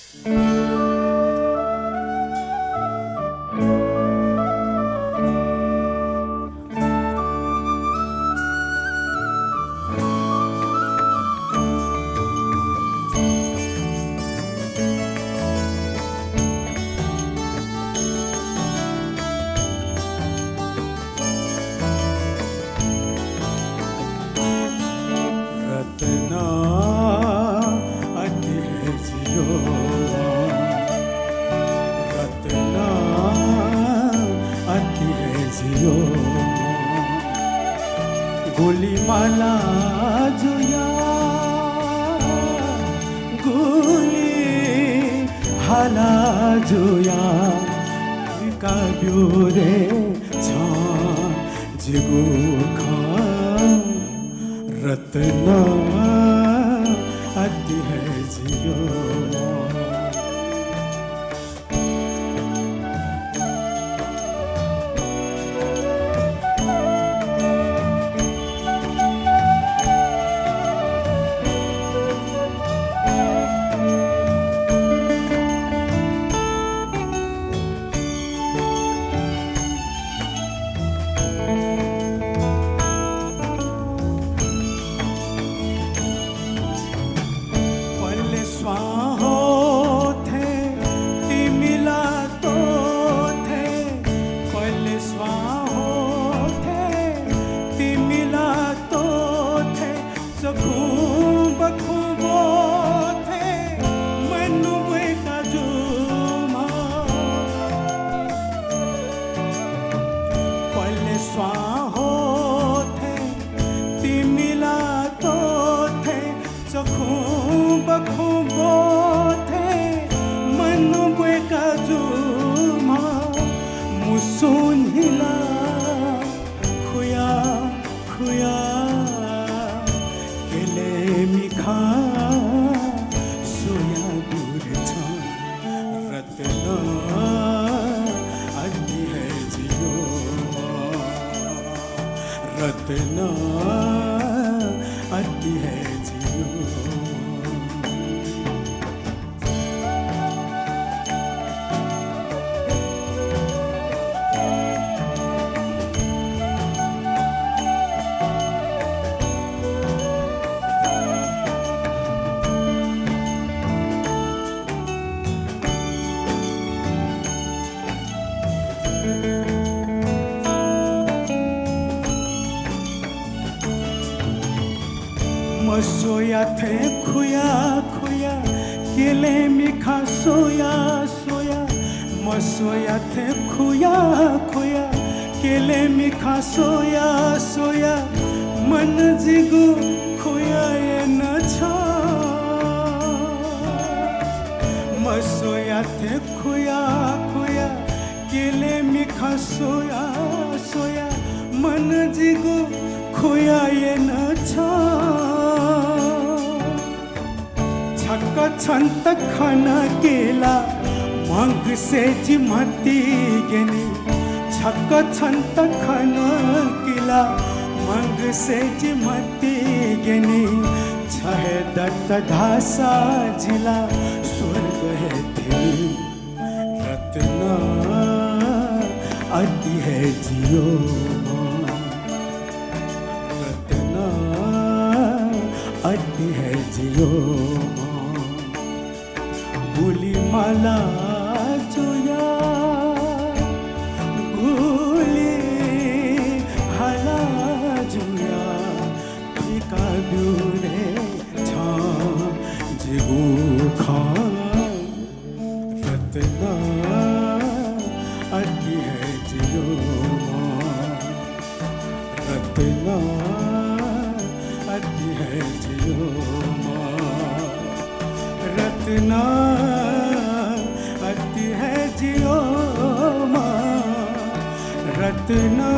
रत्ना अति है जियो, रत्ना अति है जियो, गोली माला जुया गोली हाला जुया काब्यो रे जिगो खा रत्ना अति है जियो। Musun hila khuya khuya kele mikha soya burcha ratna adi hai jiyo, ratna adi hai jiyo। सोया थे खुया खुया केले मिखा सोया सोया, सोया थे खुया खुया केले मिखा सोया सोया, मन जिगु खुया ये न छा सोया थे खुया खुया केले मिखा सोया सोया, मन जिगु खुया ये न छा छक्का छंत खाना केला मांग से जिमती गेनी, छक्का छंत खाना केला मांग से जिमती गेनी, छह दत्त धासा जिला स्वर्ग है थे रत्ना अति है जियो, रत्ना अति है जियो। गोली माला जोया गोली हाला जोया फिका ब्यूरे छा जिगो खा रत्ना अति है जियो, रत्ना अति है जियो, रत्ना अति है जियो, रत्ना।